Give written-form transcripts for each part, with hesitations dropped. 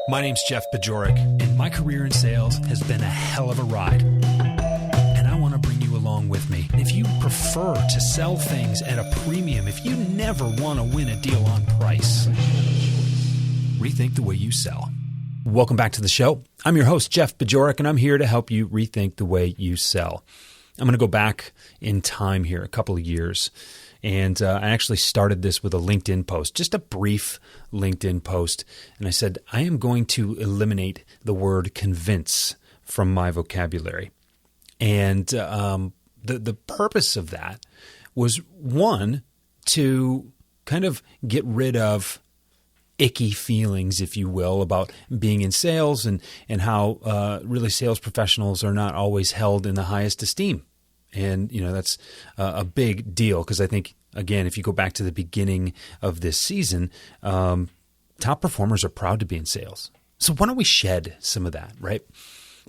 My name's Jeff Bajorek, and my career in sales has been a hell of a ride. And I want to bring you along with me. If you prefer to sell things at a premium, if you never want to win a deal on price, rethink the way you sell. Welcome back to the show. I'm your host, Jeff Bajorek, and I'm here to help you rethink the way you sell. I'm going to go back in time here a couple of years. And I actually started this with a LinkedIn post, just a brief LinkedIn post. And I said, I am going to eliminate the word convince from my vocabulary. And the purpose of that was, one, to kind of get rid of icky feelings, if you will, about being in sales and how really sales professionals are not always held in the highest esteem. And, you know, that's a big deal because I think, again, if you go back to the beginning of this season, top performers are proud to be in sales. So why don't we shed some of that, right?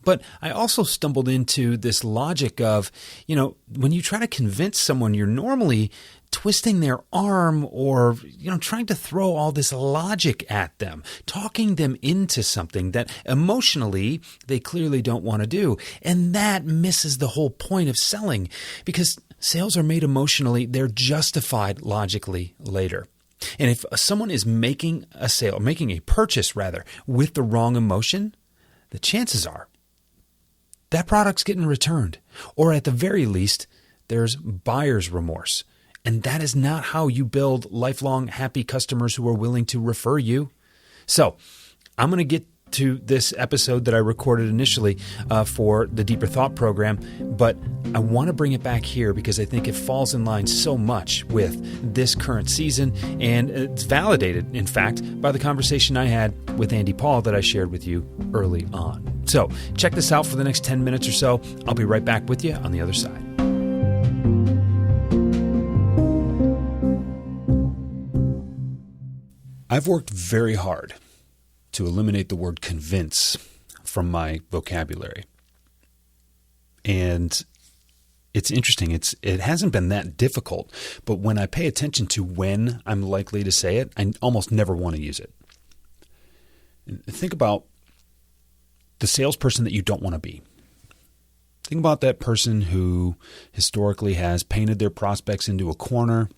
But I also stumbled into this logic of, you know, when you try to convince someone, you're normally twisting their arm or, you know, trying to throw all this logic at them, talking them into something that emotionally they clearly don't want to do. And that misses the whole point of selling because sales are made emotionally. They're justified logically later. And if someone is making a sale, making a purchase rather, with the wrong emotion, the chances are that product's getting returned, or at the very least, there's buyer's remorse. And that is not how you build lifelong happy customers who are willing to refer you. So I'm going to get to this episode that I recorded initially for the Deeper Thought program, but I want to bring it back here because I think it falls in line so much with this current season, and it's validated, in fact, by the conversation I had with Andy Paul that I shared with you early on. So check this out for the next 10 minutes or so. I'll be right back with you on the other side. I've worked very hard to eliminate the word convince from my vocabulary. And it's interesting. It hasn't been that difficult, but when I pay attention to when I'm likely to say it, I almost never want to use it. Think about the salesperson that you don't want to be. Think about that person who historically has painted their prospects into a corner,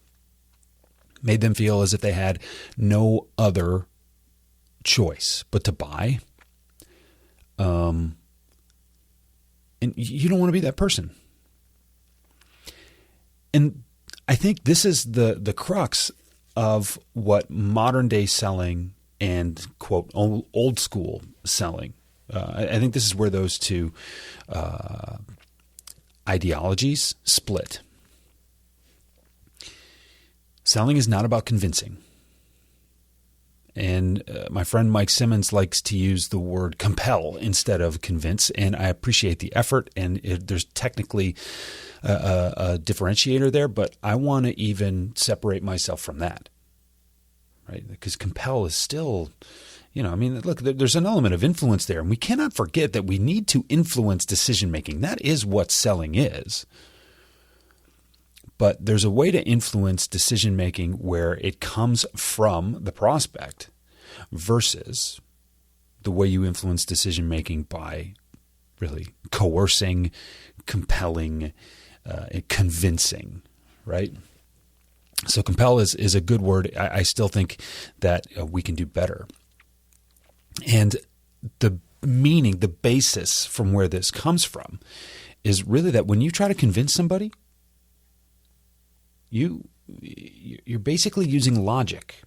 made them feel as if they had no other choice but to buy. And you don't want to be that person. And I think this is the crux of what modern day selling and, quote, old school selling. I think this is where those two ideologies split. Selling is not about convincing. And my friend Mike Simmons likes to use the word compel instead of convince, and I appreciate the effort, and there's technically a differentiator there, but I want to even separate myself from that, right? Because compel is still, you know, I mean, look, there's an element of influence there, and we cannot forget that we need to influence decision-making. That is what selling is. But there's a way to influence decision-making where it comes from the prospect versus the way you influence decision-making by really coercing, compelling, convincing, right? So compel is a good word. I still think that we can do better. And the meaning, the basis from where this comes from is really that when you try to convince somebody, you're basically using logic.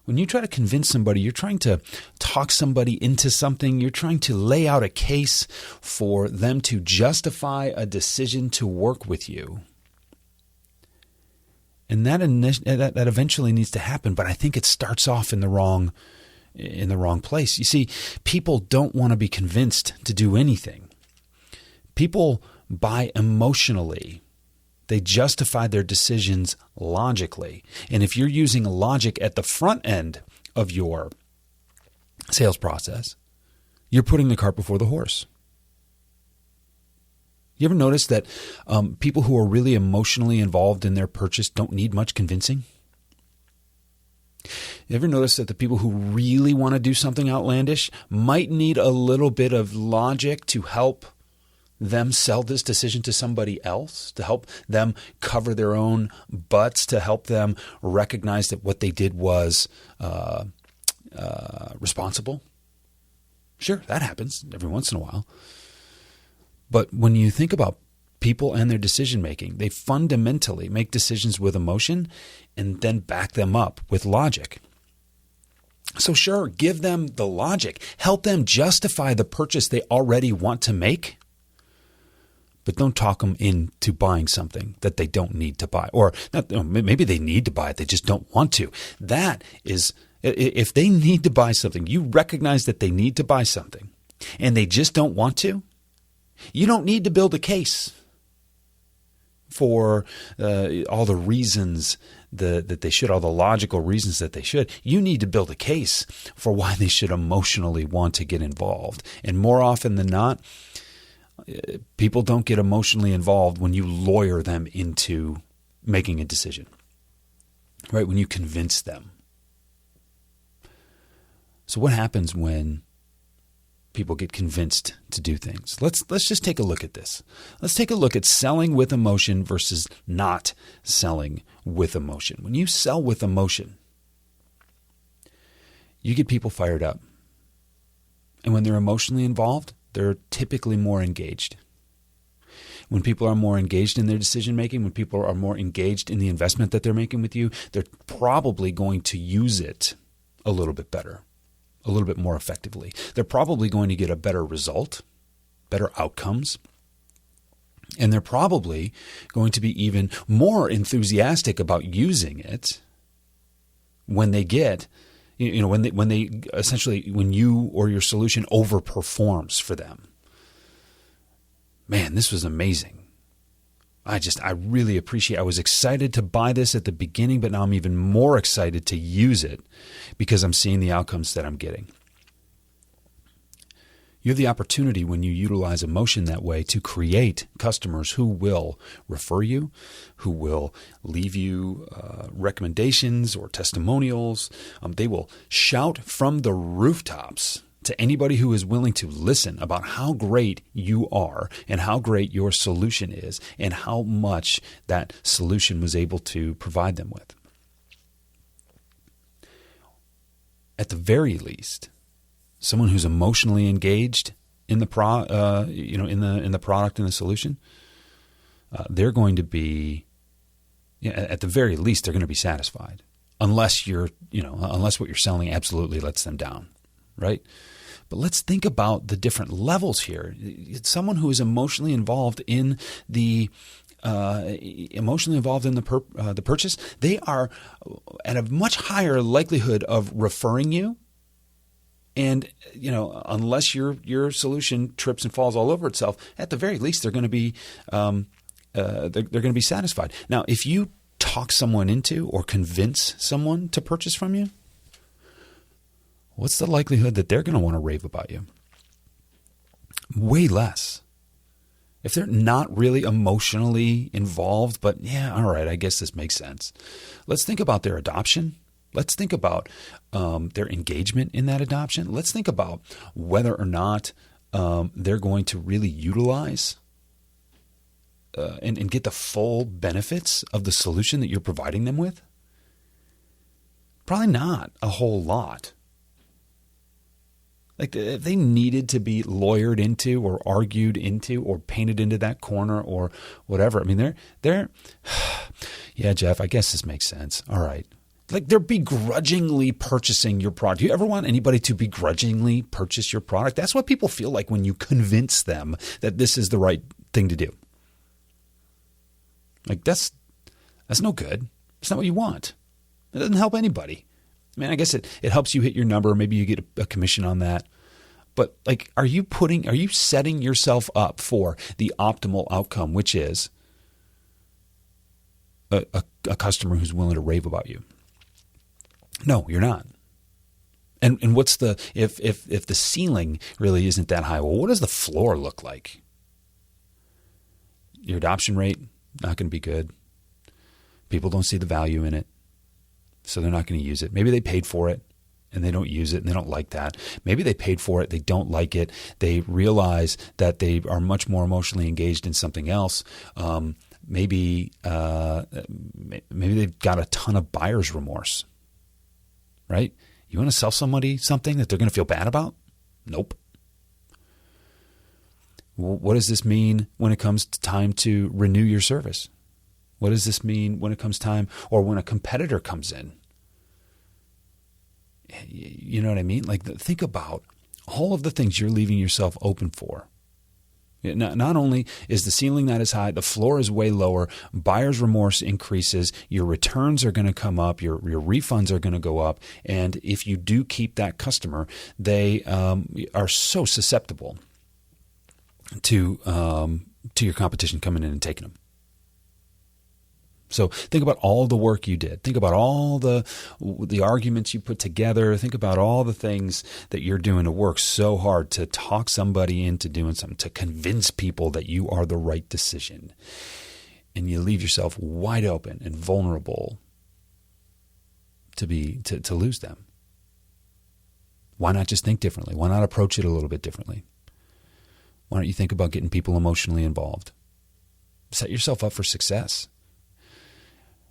When you try to convince somebody, you're trying to talk somebody into something. You're trying to lay out a case for them to justify a decision to work with you. And that eventually needs to happen, but I think it starts off in the wrong place. You see, people don't want to be convinced to do anything. People buy emotionally. They justify their decisions logically. And if you're using logic at the front end of your sales process, you're putting the cart before the horse. You ever notice that people who are really emotionally involved in their purchase don't need much convincing? You ever notice that the people who really want to do something outlandish might need a little bit of logic to help them sell this decision to somebody else, to help them cover their own butts, to help them recognize that what they did was responsible? Sure, that happens every once in a while. But when you think about people and their decision making, they fundamentally make decisions with emotion and then back them up with logic. So sure, give them the logic. Help them justify the purchase they already want to make. But don't talk them into buying something that they don't need to buy. Or not, maybe they need to buy it, they just don't want to. That is, if they need to buy something, you recognize that they need to buy something, and they just don't want to, you don't need to build a case for all the reasons that they should, all the logical reasons that they should. You need to build a case for why they should emotionally want to get involved. And more often than not, people don't get emotionally involved when you lawyer them into making a decision, right? When you convince them. So what happens when people get convinced to do things? Let's just take a look at this. Let's take a look at selling with emotion versus not selling with emotion. When you sell with emotion, you get people fired up. And when they're emotionally involved, they're typically more engaged. When people are more engaged in their decision making, when people are more engaged in the investment that they're making with you, they're probably going to use it a little bit better, a little bit more effectively. They're probably going to get a better result, better outcomes, and they're probably going to be even more enthusiastic about using it when they get, when they essentially, when you or your solution overperforms for them. Man, this was amazing. I really appreciate it. I was excited to buy this at the beginning, but now I'm even more excited to use it because I'm seeing the outcomes that I'm getting. You have the opportunity when you utilize emotion that way to create customers who will refer you, who will leave you recommendations or testimonials. They will shout from the rooftops to anybody who is willing to listen about how great you are and how great your solution is and how much that solution was able to provide them with. At the very least, someone who's emotionally engaged in the in the product and the solution, they're going to be, at the very least, they're going to be satisfied, unless unless what you're selling absolutely lets them down, right? But let's think about the different levels here. It's someone who is emotionally involved in the purchase. They are at a much higher likelihood of referring you. And, unless your solution trips and falls all over itself, at the very least, they're going to be they're going to be satisfied. Now, if you talk someone into or convince someone to purchase from you, what's the likelihood that they're going to want to rave about you? Way less. If they're not really emotionally involved, but yeah, all right, I guess this makes sense. Let's think about their adoption. Let's think about their engagement in that adoption. Let's think about whether or not they're going to really utilize and get the full benefits of the solution that you're providing them with. Probably not a whole lot. Like if they needed to be lawyered into or argued into or painted into that corner or whatever. I mean, they're yeah, Jeff, I guess this makes sense. All right. Like they're begrudgingly purchasing your product. Do you ever want anybody to begrudgingly purchase your product? That's what people feel like when you convince them that this is the right thing to do. Like that's no good. It's not what you want. It doesn't help anybody. I mean, I guess it helps you hit your number. Maybe you get a commission on that. But like, are you setting yourself up for the optimal outcome, which is a customer who's willing to rave about you? No, you're not. And what's if the ceiling really isn't that high, well, what does the floor look like? Your adoption rate, not going to be good. People don't see the value in it. so they're not going to use it. Maybe they paid for it and they don't use it and they don't like that. Maybe they paid for it, they don't like it. They realize that they are much more emotionally engaged in something else. Maybe they've got a ton of buyer's remorse, right? You want to sell somebody something that they're going to feel bad about? Nope. What does this mean when it comes to time to renew your service? What does this mean when it comes time, or when a competitor comes in? You know what I mean? Like, think about all of the things you're leaving yourself open for. Not only is the ceiling not as high, the floor is way lower, buyer's remorse increases, your returns are going to come up, your refunds are going to go up, and if you do keep that customer, they are so susceptible to your competition coming in and taking them. So think about all the work you did. Think about all the arguments you put together. Think about all the things that you're doing to work so hard to talk somebody into doing something, to convince people that you are the right decision. And you leave yourself wide open and vulnerable to lose them. Why not just think differently? Why not approach it a little bit differently? Why don't you think about getting people emotionally involved? Set yourself up for success.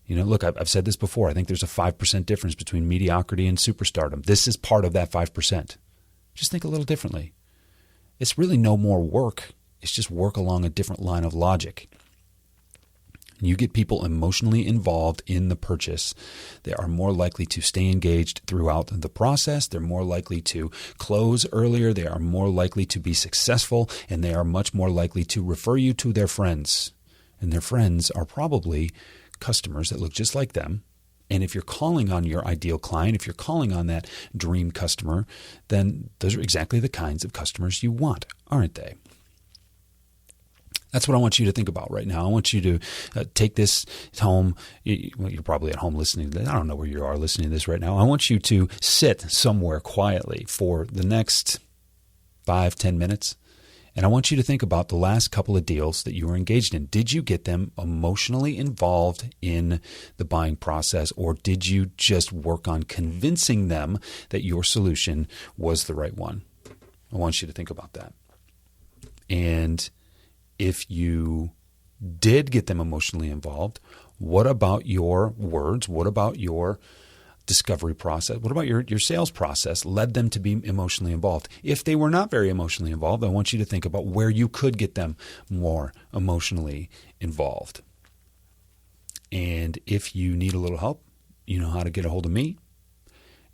You know, look, I've said this before. I think there's a 5% difference between mediocrity and superstardom. This is part of that 5%. Just think a little differently. It's really no more work. It's just work along a different line of logic. You get people emotionally involved in the purchase, they are more likely to stay engaged throughout the process. They're more likely to close earlier. They are more likely to be successful, and they are much more likely to refer you to their friends. And their friends are probably customers that look just like them. And if you're calling on your ideal client, if you're calling on that dream customer, then those are exactly the kinds of customers you want, aren't they? That's what I want you to think about right now. I want you to take this home. You're probably at home listening to this. I don't know where you are listening to this right now. I want you to sit somewhere quietly for the next 5-10 minutes. And I want you to think about the last couple of deals that you were engaged in. Did you get them emotionally involved in the buying process, or did you just work on convincing them that your solution was the right one? I want you to think about that. And if you did get them emotionally involved, what about your words? What about your discovery process? What about your sales process led them to be emotionally involved? If they were not very emotionally involved, I want you to think about where you could get them more emotionally involved. And if you need a little help, you know how to get a hold of me.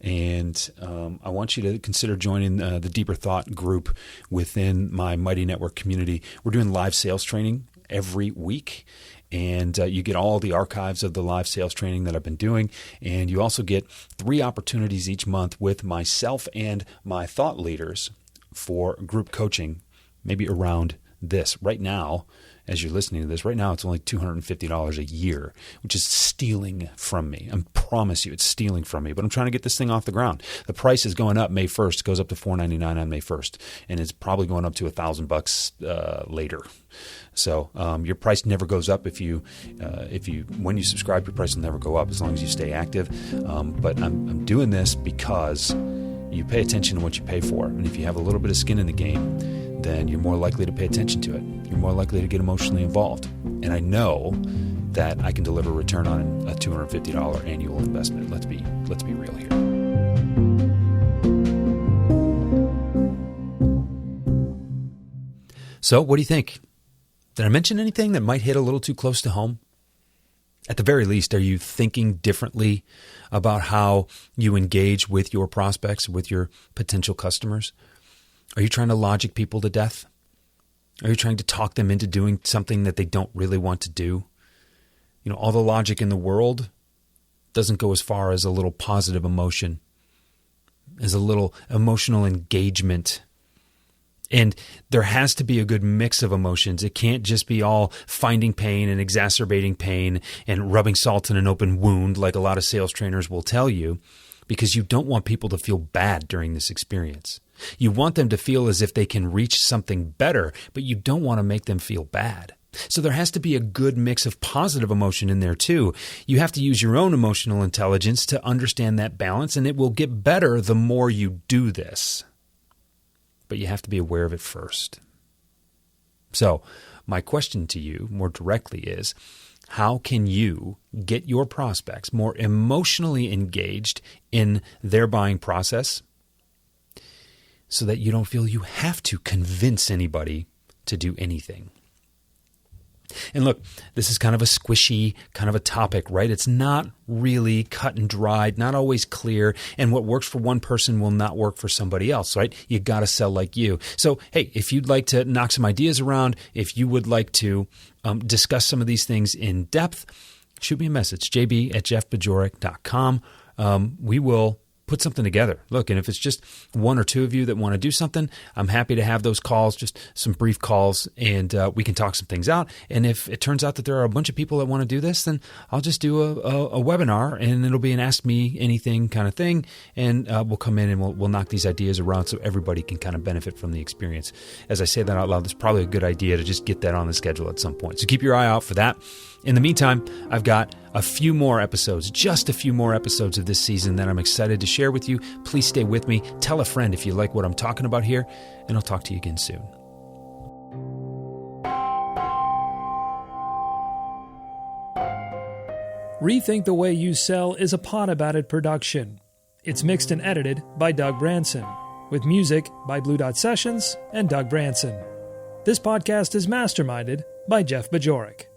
And I want you to consider joining the Deeper Thought group within my Mighty Network community. We're doing live sales training every week. And you get all the archives of the live sales training that I've been doing. And you also get 3 opportunities each month with myself and my thought leaders for group coaching, maybe around this. Right now, as you're listening to this, right now it's only $250 a year, which is stealing from me. I promise you it's stealing from me, but I'm trying to get this thing off the ground. The price is going up May 1st. It goes up to $499 on May 1st, and it's probably going up to $1,000 later. So your price never goes up when you subscribe, your price will never go up as long as you stay active. But I'm doing this because you pay attention to what you pay for. And if you have a little bit of skin in the game, then you're more likely to pay attention to it. You're more likely to get emotionally involved. And I know that I can deliver a return on a $250 annual investment. Let's be real here. So what do you think? Did I mention anything that might hit a little too close to home? At the very least, are you thinking differently about how you engage with your prospects, with your potential customers? Are you trying to logic people to death? Are you trying to talk them into doing something that they don't really want to do? You know, all the logic in the world doesn't go as far as a little positive emotion, as a little emotional engagement. And there has to be a good mix of emotions. It can't just be all finding pain and exacerbating pain and rubbing salt in an open wound like a lot of sales trainers will tell you, because you don't want people to feel bad during this experience. You want them to feel as if they can reach something better, but you don't want to make them feel bad. So there has to be a good mix of positive emotion in there too. You have to use your own emotional intelligence to understand that balance, and it will get better the more you do this. But you have to be aware of it first. So my question to you more directly is, how can you get your prospects more emotionally engaged in their buying process so that you don't feel you have to convince anybody to do anything? And look, this is kind of a squishy kind of a topic, right? It's not really cut and dried, not always clear. And what works for one person will not work for somebody else, right? You got to sell like you. So, hey, if you'd like to knock some ideas around, if you would like to discuss some of these things in depth, shoot me a message, jb@jeffbajorek.com. We will put something together. Look, and if it's just one or two of you that want to do something, I'm happy to have those calls, just some brief calls, and we can talk some things out. And if it turns out that there are a bunch of people that want to do this, then I'll just do a webinar, and it'll be an Ask Me Anything kind of thing, and we'll come in and we'll knock these ideas around so everybody can kind of benefit from the experience. As I say that out loud, it's probably a good idea to just get that on the schedule at some point. So keep your eye out for that. In the meantime, I've got a few more episodes, just a few more episodes of this season that I'm excited to share with you. Please stay with me. Tell a friend if you like what I'm talking about here, and I'll talk to you again soon. Rethink the Way You Sell is a Pod About It production. It's mixed and edited by Doug Branson, with music by Blue Dot Sessions and Doug Branson. This podcast is masterminded by Jeff Bajorek.